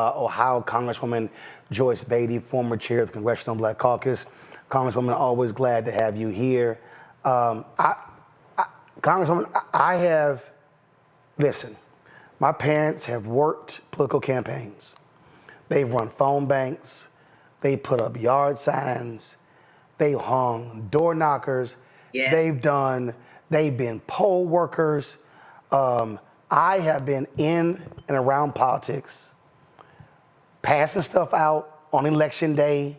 Ohio Congresswoman Joyce Beatty, former chair of the Congressional Black Caucus. Congresswoman, always glad to have you here. Congresswoman, listen, my parents have worked political campaigns. They've run phone banks. They put up yard signs. They hung door knockers. Yeah. They've been poll workers. I have been in and around politics, passing stuff out on election day,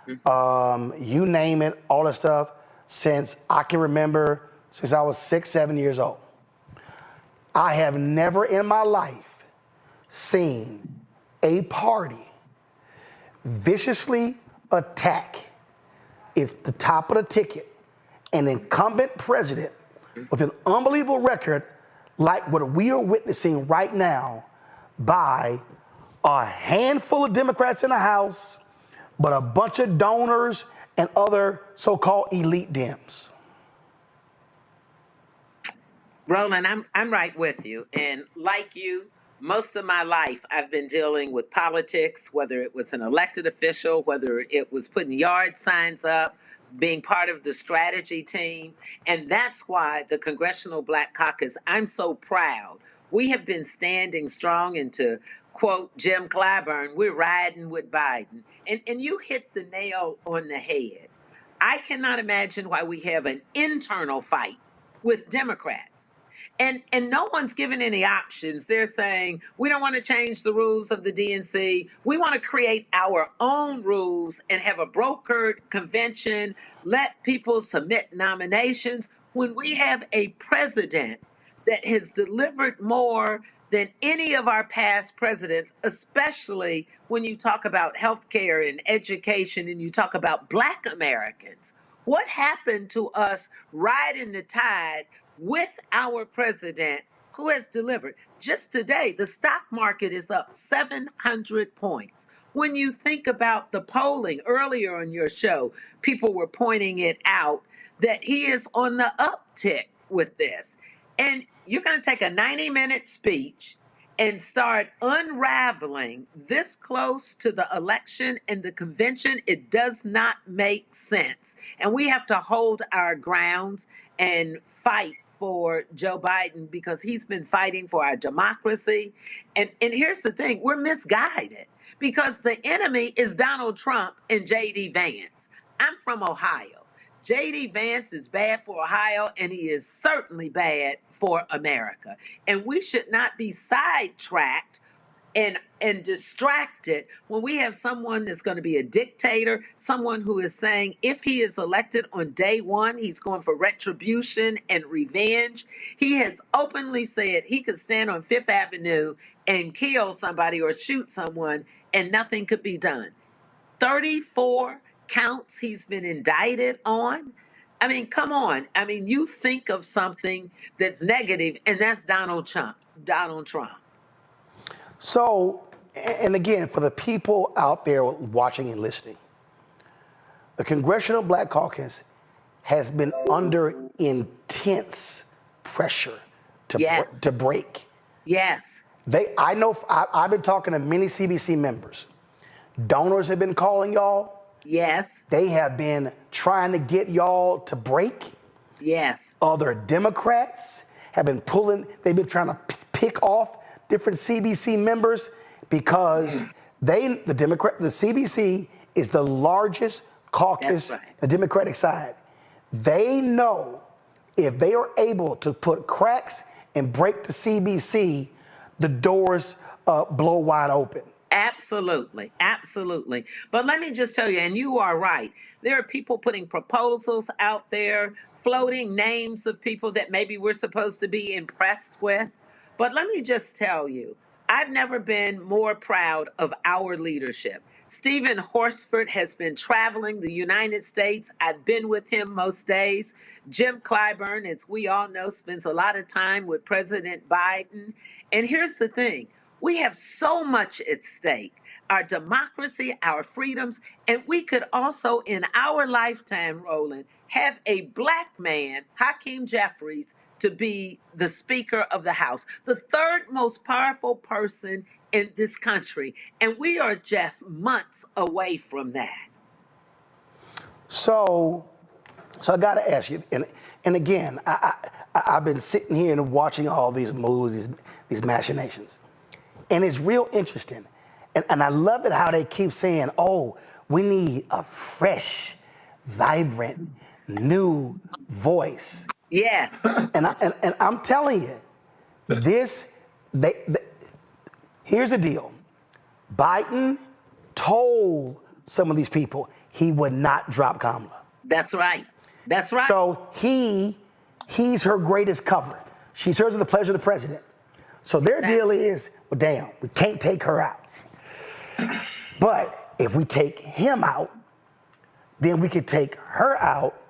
you name it, all that stuff, since I can remember, since I was 6, 7 years old. I have never in my life seen a party viciously attack it's the top of the ticket, an incumbent president with an unbelievable record like what we are witnessing right now by a handful of Democrats in the House, but a bunch of donors and other so-called elite Dems. Roland, I'm right with you. And like you, most of my life I've been dealing with politics, whether it was an elected official, whether it was putting yard signs up, being part of the strategy team. And that's why the Congressional Black Caucus, I'm so proud. We have been standing strong, and to quote Jim Clyburn, we're riding with Biden. And you hit the nail on the head. I cannot imagine why we have an internal fight with Democrats. And no one's given any options. They're saying, we don't want to change the rules of the DNC. We want to create our own rules and have a brokered convention, let people submit nominations. When we have a president that has delivered more than any of our past presidents, especially when you talk about healthcare and education and you talk about Black Americans. What happened to us riding the tide with our president who has delivered? Just today, the stock market is up 700 points. When you think about the polling earlier on your show, people were pointing it out that he is on the uptick with this. And you're going to take a 90-minute speech and start unraveling this close to the election and the convention. It does not make sense. And we have to hold our grounds and fight for Joe Biden because he's been fighting for our democracy. And here's the thing, we're misguided because the enemy is Donald Trump and J.D. Vance. I'm from Ohio. J.D. Vance is bad for Ohio, and he is certainly bad for America. And we should not be sidetracked and distracted when we have someone that's going to be a dictator, someone who is saying if he is elected on day one, he's going for retribution and revenge. He has openly said he could stand on Fifth Avenue and kill somebody or shoot someone, and nothing could be done. 34 counts he's been indicted on. I mean, come on. I mean, you think of something that's negative, and that's Donald Trump. So, and again, for the people out there watching and listening, the Congressional Black Caucus has been under intense pressure to break. Yes. I've been talking to many CBC members. Donors have been calling y'all. Yes. They have been trying to get y'all to break. Yes. Other Democrats have been they've been trying to pick off different CBC members because the CBC is the largest caucus, the Democratic side. They know if they are able to put cracks and break the CBC, the doors blow wide open. Absolutely. Absolutely. But let me just tell you, and you are right, there are people putting proposals out there, floating names of people that maybe we're supposed to be impressed with. But let me just tell you, I've never been more proud of our leadership. Stephen Horsford has been traveling the United States. I've been with him most days. Jim Clyburn, as we all know, spends a lot of time with President Biden. And here's the thing. We have so much at stake, our democracy, our freedoms, and we could also, in our lifetime, Roland, have a Black man, Hakeem Jeffries, to be the Speaker of the House, the third most powerful person in this country. And we are just months away from that. So I got to ask you, and again, I've been sitting here and watching all these moves, these machinations, and it's real interesting. And I love it how they keep saying, oh, we need a fresh, vibrant, new voice. Yes. And I'm telling you, here's the deal. Biden told some of these people he would not drop Kamala. That's right. That's right. So he's her greatest cover. She serves at the pleasure of the president. So their deal is, well, damn, we can't take her out. But if we take him out, then we could take her out,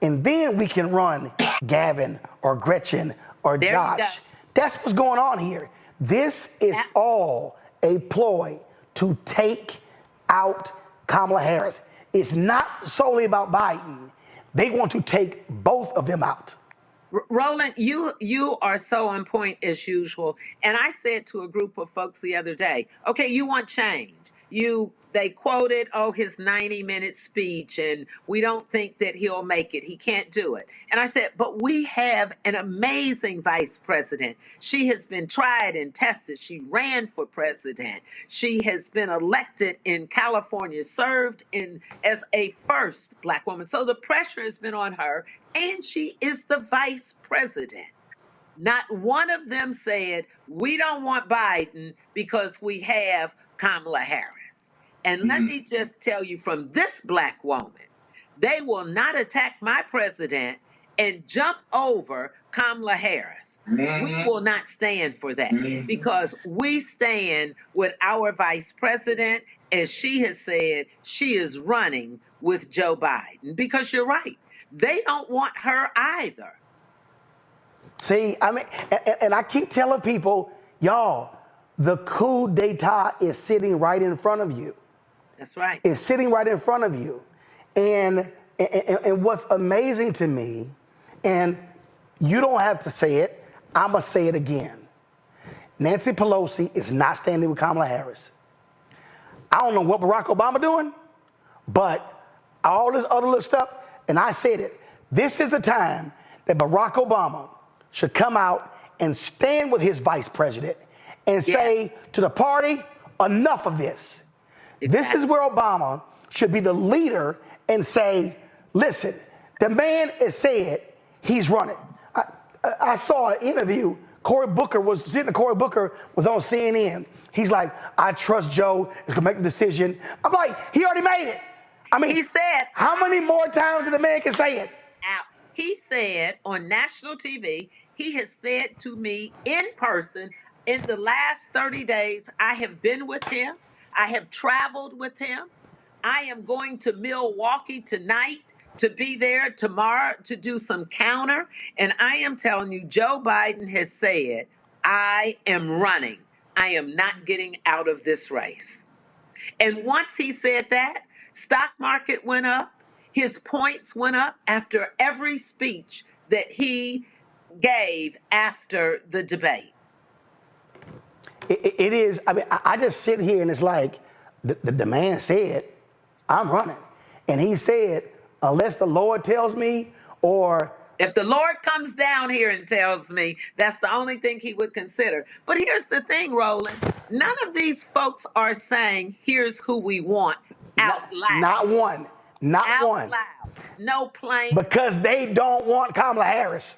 and then we can run Gavin or Gretchen or Josh. That's what's going on here. This is all a ploy to take out Kamala Harris. It's not solely about Biden. They want to take both of them out. Roland, you are so on point as usual. And I said to a group of folks the other day, okay, you want change. They quoted, his 90-minute speech, and we don't think that he'll make it. He can't do it. And I said, but we have an amazing vice president. She has been tried and tested. She ran for president. She has been elected in California, served as a first Black woman. So the pressure has been on her, and she is the vice president. Not one of them said, we don't want Biden because we have Kamala Harris. And let me just tell you from this Black woman, they will not attack my president and jump over Kamala Harris. We will not stand for that because we stand with our vice president. As she has said, she is running with Joe Biden because you're right. They don't want her either. See, I mean, and I keep telling people, y'all, the coup d'etat is sitting right in front of you. That's right. It's sitting right in front of you. And what's amazing to me, and you don't have to say it, I'm going to say it again. Nancy Pelosi is not standing with Kamala Harris. I don't know what Barack Obama doing, but all this other little stuff, and I said it, this is the time that Barack Obama should come out and stand with his vice president and say to the party, enough of this. This is where Obama should be the leader and say, listen, the man has said he's running. I saw an interview. Cory Booker was on CNN. He's like, I trust Joe is gonna make the decision. I'm like, he already made it. I mean, he said, how many more times did the man can say it? He said on national TV, he has said to me in person, in the last 30 days, I have been with him. I have traveled with him. I am going to Milwaukee tonight to be there tomorrow to do some counter. And I am telling you, Joe Biden has said, I am running. I am not getting out of this race. And once he said that, stock market went up. His points went up after every speech that he gave after the debate. It is, I mean, I just sit here and it's like, the man said, I'm running. And he said, unless the Lord tells me, or if the Lord comes down here and tells me, that's the only thing he would consider. But here's the thing, Roland. None of these folks are saying, here's who we want out loud. Not one. Not out one. Loud. No plain. Because they don't want Kamala Harris.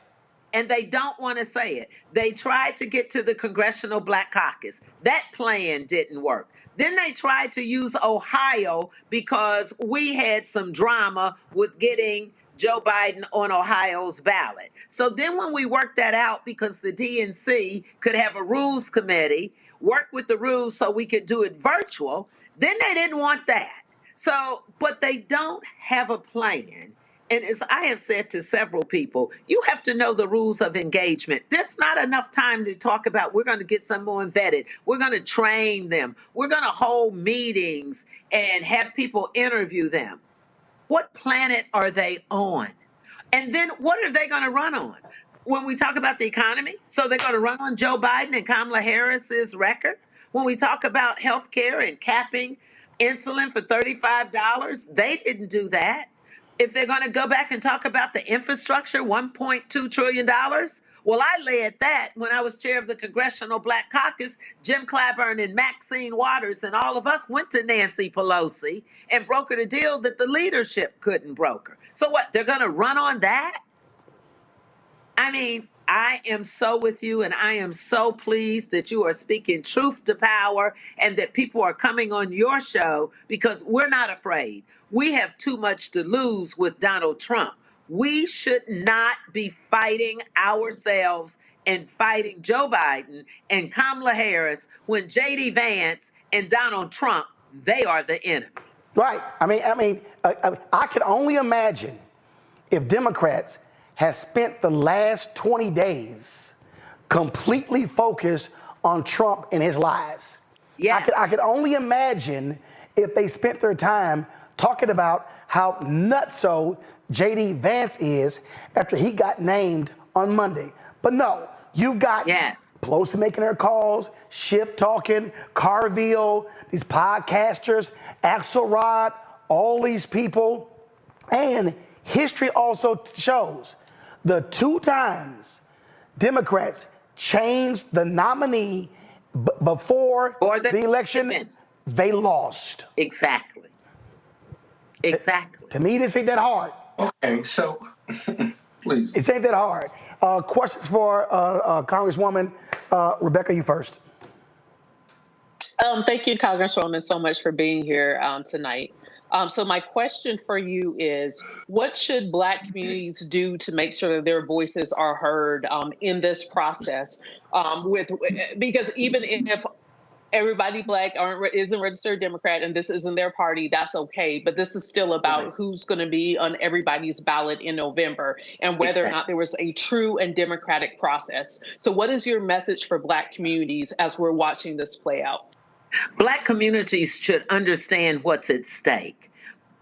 And they don't want to say it. They tried to get to the Congressional Black Caucus. That plan didn't work. Then they tried to use Ohio because we had some drama with getting Joe Biden on Ohio's ballot. So then when we worked that out, because the DNC could have a rules committee, work with the rules so we could do it virtual, then they didn't want that. So, but they don't have a plan. And as I have said to several people, you have to know the rules of engagement. There's not enough time to talk about, we're going to get someone vetted. We're going to train them. We're going to hold meetings and have people interview them. What planet are they on? And then what are they going to run on? When we talk about the economy, so they're going to run on Joe Biden and Kamala Harris's record? When we talk about health care and capping insulin for $35, they didn't do that. If they're going to go back and talk about the infrastructure, $1.2 trillion, well, I led that when I was chair of the Congressional Black Caucus. Jim Clyburn and Maxine Waters and all of us went to Nancy Pelosi and brokered a deal that the leadership couldn't broker. So what, they're going to run on that? I mean, I am so with you, and I am so pleased that you are speaking truth to power and that people are coming on your show because we're not afraid. We have too much to lose with Donald Trump. We should not be fighting ourselves and fighting Joe Biden and Kamala Harris when J.D. Vance and Donald Trump, they are the enemy. Right. I could only imagine if Democrats has spent the last 20 days completely focused on Trump and his lies. Yeah. I could only imagine if they spent their time talking about how nutso J.D. Vance is after he got named on Monday. But no, you've got Pelosi making her calls, Schiff talking, Carville, these podcasters, Axelrod, all these people. And history also shows the two times Democrats changed the nominee before the election, they lost. Exactly. To me, this ain't that hard. Okay, so please. It ain't that hard. Questions for Congresswoman Rebecca, you first. Thank you, Congresswoman, so much for being here tonight. So my question for you is, what should Black communities do to make sure that their voices are heard in this process? Because even if everybody Black isn't registered Democrat and this isn't their party, that's okay. But this is still about who's going to be on everybody's ballot in November and whether or not there was a true and democratic process. So what is your message for Black communities as we're watching this play out? Black communities should understand what's at stake.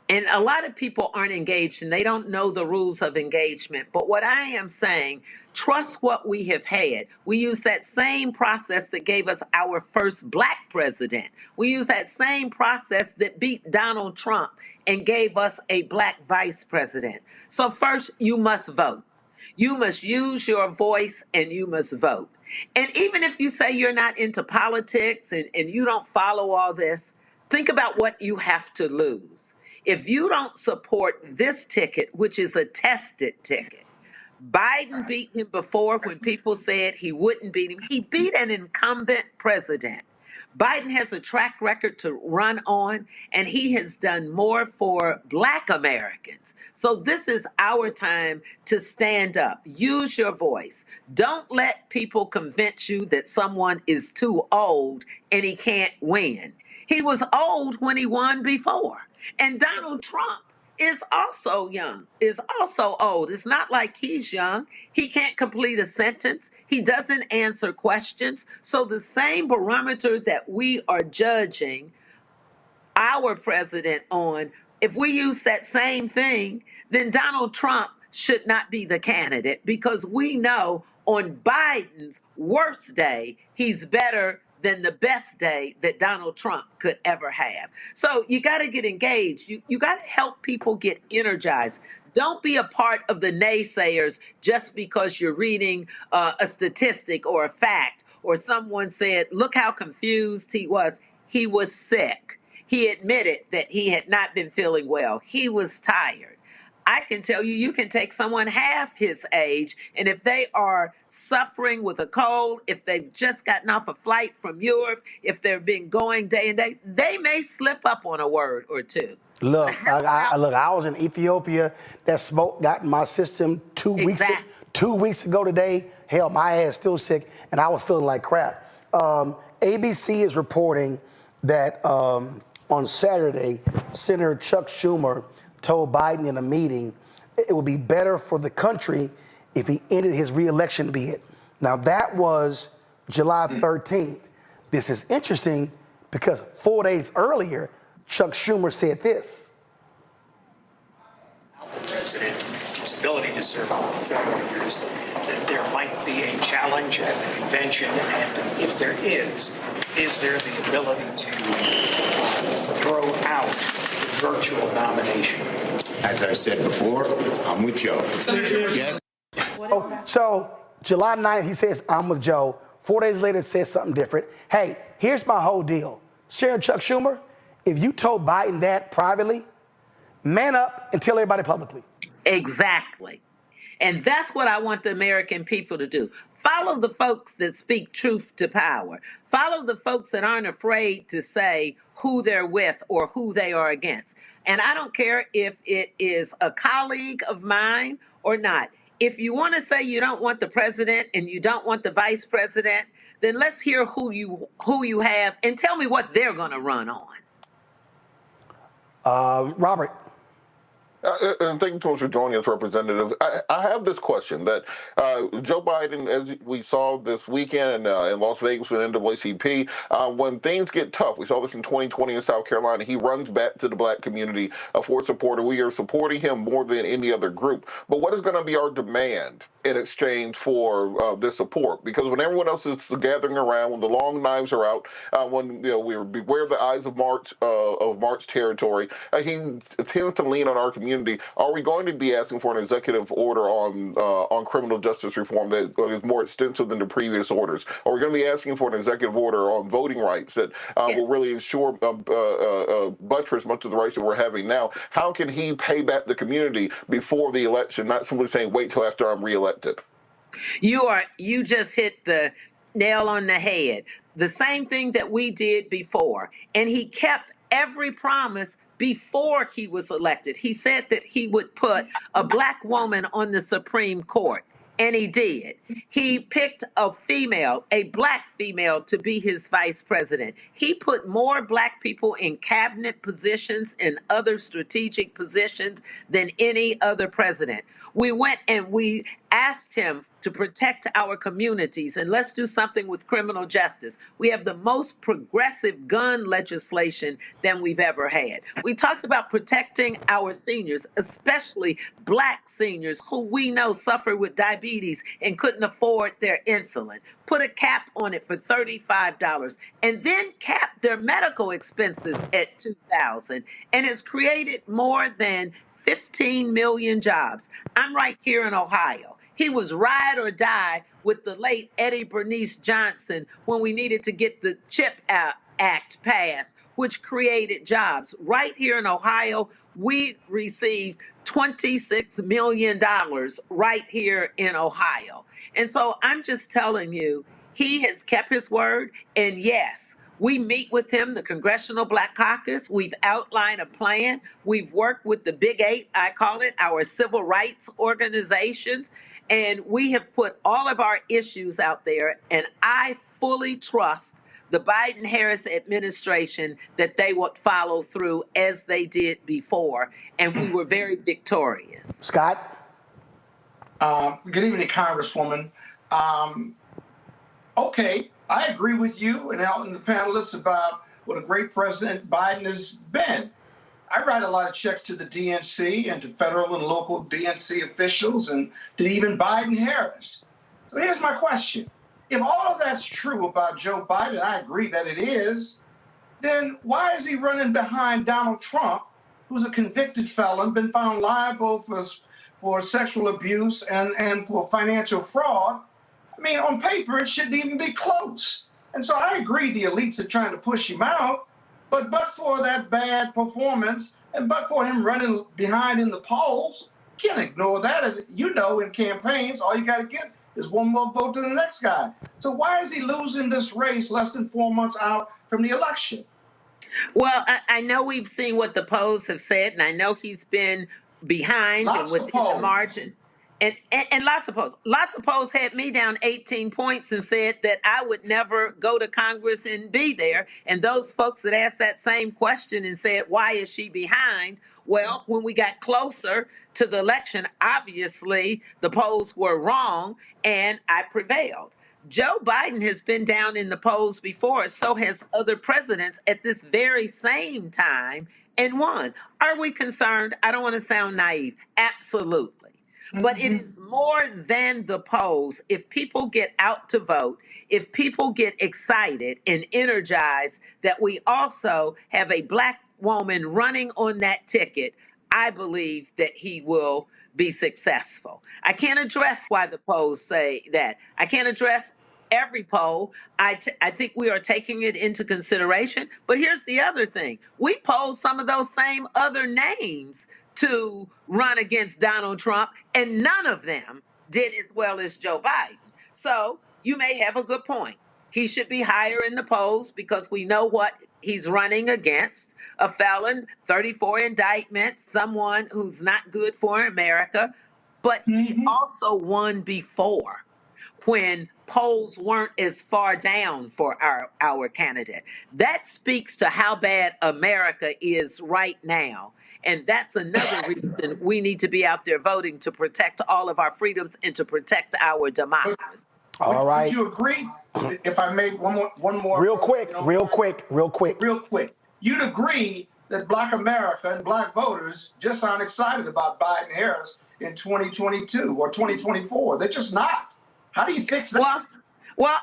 And a lot of people aren't engaged and they don't know the rules of engagement. But what I am saying, trust what we have had. We use that same process that gave us our first Black president. We use that same process that beat Donald Trump and gave us a Black vice president. So first, you must vote. You must use your voice and you must vote. And even if you say you're not into politics and you don't follow all this, think about what you have to lose. If you don't support this ticket, which is a tested ticket, Biden beat him before when people said he wouldn't beat him. He beat an incumbent president. Biden has a track record to run on, and he has done more for Black Americans. So this is our time to stand up. Use your voice. Don't let people convince you that someone is too old and he can't win. He was old when he won before. And Donald Trump is also young, is also old. It's not like he's young. He can't complete a sentence. He doesn't answer questions. So the same barometer that we are judging our president on, if we use that same thing, then Donald Trump should not be the candidate because we know on Biden's worst day, he's better than the best day that Donald Trump could ever have. So you got to get engaged. You got to help people get energized. Don't be a part of the naysayers just because you're reading a statistic or a fact or someone said, look how confused he was. He was sick. He admitted that he had not been feeling well. He was tired. I can tell you, you can take someone half his age, and if they are suffering with a cold, if they've just gotten off a flight from Europe, if they've been going day and day, they may slip up on a word or two. Look, I was in Ethiopia. That smoke got in my system 2 weeks. 2 weeks ago today. Hell, my ass still sick, and I was feeling like crap. ABC is reporting that on Saturday, Senator Chuck Schumer told Biden in a meeting it would be better for the country if he ended his reelection bid. Now, that was July 13th. This is interesting because 4 days earlier, Chuck Schumer said this. Our president his ability to serve up to 4 years, that there might be a challenge at the convention? And if there is there the ability to throw out the virtual nomination? As I said before, I'm with Joe. Yes. So July 9th, he says, I'm with Joe. 4 days later, says something different. Hey, here's my whole deal. Sharon Chuck Schumer, if you told Biden that privately, man up and tell everybody publicly. Exactly. And that's what I want the American people to do. Follow the folks that speak truth to power. Follow the folks that aren't afraid to say who they're with or who they are against. And I don't care if it is a colleague of mine or not. If you want to say you don't want the president and you don't want the vice president, then let's hear who you have and tell me what they're going to run on. Robert. And thank you so much for joining us, Representative. I have this question that Joe Biden, as we saw this weekend in Las Vegas with NAACP, when things get tough, we saw this in 2020 in South Carolina, he runs back to the black community for support, and we are supporting him more than any other group. But what is going to be our demand in exchange for this support? Because when everyone else is gathering around, when the long knives are out, when we beware the eyes of March territory, he tends to lean on our community. Are we going to be asking for an executive order on criminal justice reform that is more extensive than the previous orders? Are we going to be asking for an executive order on voting rights that will really ensure buttress much of the rights that we're having now? How can he pay back the community before the election, not simply saying wait till after I'm reelected? You just hit the nail on the head. The same thing that we did before. And he kept every promise before he was elected. He said that he would put a black woman on the Supreme Court. And he did. He picked a black female to be his vice president. He put more black people in cabinet positions and other strategic positions than any other president. We went and we asked him to protect our communities, and let's do something with criminal justice. We have the most progressive gun legislation than we've ever had. We talked about protecting our seniors, especially black seniors who we know suffer with diabetes and couldn't afford their insulin. Put a cap on it for $35 and then cap their medical expenses at $2,000, and has created more than 15 million jobs. I'm right here in Ohio. He was ride or die with the late Eddie Bernice Johnson when we needed to get the CHIP Act passed, which created jobs. Right here in Ohio, we received $26 million right here in Ohio. And so I'm just telling you, he has kept his word. And yes, we meet with him, the Congressional Black Caucus. We've outlined a plan. We've worked with the Big Eight, I call it, our civil rights organizations. And we have put all of our issues out there. And I fully trust the Biden-Harris administration that they would follow through as they did before. And we were very victorious. Scott? Good evening, Congresswoman. Okay, I agree with you and the panelists about what a great president Biden has been. I write a lot of checks to the DNC and to federal and local DNC officials and to even Biden-Harris. So here's my question. If all of that's true about Joe Biden, I agree that it is, then why is he running behind Donald Trump, who's a convicted felon, been found liable for sexual abuse and for financial fraud? I mean, on paper, it shouldn't even be close. And so I agree the elites are trying to push him out, but for that bad performance and but for him running behind in the polls, you can't ignore that. You know, in campaigns, all you got to get is one more vote to the next guy. So why is he losing this race less than 4 months out from the election? Well, I know we've seen what the polls have said, and I know he's been behind and within the margin. And lots of polls. Lots of polls had me down 18 points and said that I would never go to Congress and be there. And those folks that asked that same question and said, why is she behind? Well, when we got closer to the election, obviously the polls were wrong and I prevailed. Joe Biden has been down in the polls before, so has other presidents at this very same time and won. Are we concerned? I don't want to sound naive. Absolutely. But it is more than the polls. If people get out to vote, if people get excited and energized that we also have a Black woman running on that ticket, I believe that he will be successful. I can't address why the polls say that. I can't address every poll. I think we are taking it into consideration. But here's the other thing. We polled some of those same other names to run against Donald Trump, and none of them did as well as Joe Biden. So you may have a good point. He should be higher in the polls because we know what he's running against: a felon, 34 indictments, someone who's not good for America. But he also won before, when polls weren't as far down for our candidate. That speaks to how bad America is right now. And that's another reason we need to be out there voting, to protect all of our freedoms and to protect our democracy. All right. Would you agree, if I made one more Real quick. You'd agree that Black America and Black voters just aren't excited about Biden-Harris in 2022 or 2024. They're just not. How do you fix that? Well,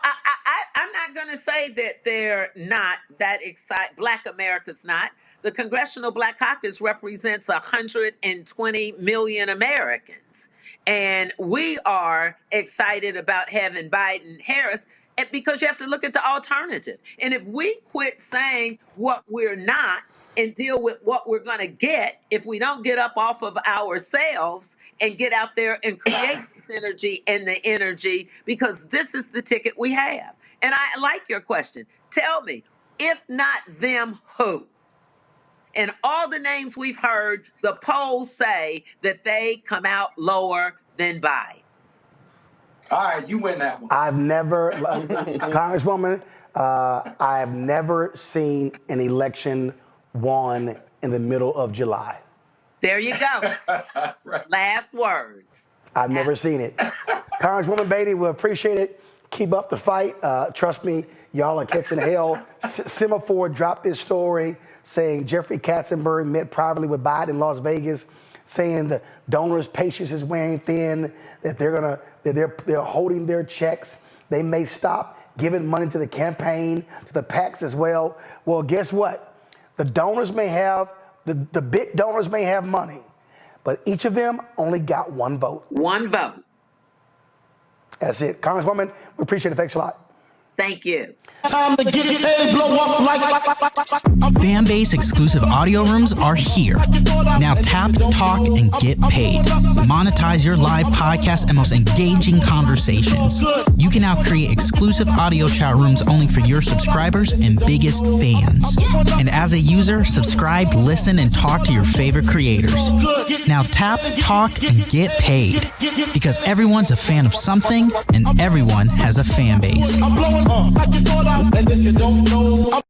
I'm not going to say that they're not that excited. Black America's not. The Congressional Black Caucus represents 120 million Americans. And we are excited about having Biden-Harris because you have to look at the alternative. And if we quit saying what we're not and deal with what we're going to get, if we don't get up off of ourselves and get out there and create the synergy and the energy, because this is the ticket we have. And I like your question. Tell me, if not them, who? And all the names we've heard, the polls say that they come out lower than Biden. All right, you win that one. I've never, Congresswoman, I've never seen an election won in the middle of July. There you go. Right. Last words. I've never seen it. Congresswoman Beatty, we appreciate it. Keep up the fight. Trust me, y'all are catching hell. Semaphore dropped this story saying Jeffrey Katzenberg met privately with Biden in Las Vegas, saying the donors' patience is wearing thin, that they're holding their checks. They may stop giving money to the campaign, to the PACs as well. Well, guess what? The donors may have, the big donors may have money, but each of them only got one vote. One vote. That's it. Congresswoman, we appreciate it. Thanks a lot. Thank you. Time to get paid, blow up like Fanbase exclusive audio rooms are here. Now tap, talk, and get paid. Monetize your live podcast and most engaging conversations. You can now create exclusive audio chat rooms only for your subscribers and biggest fans. And as a user, subscribe, listen, and talk to your favorite creators. Now tap, talk, and get paid. Because everyone's a fan of something, and everyone has a fan base. I'm blowing up like you thought I, and if you don't know.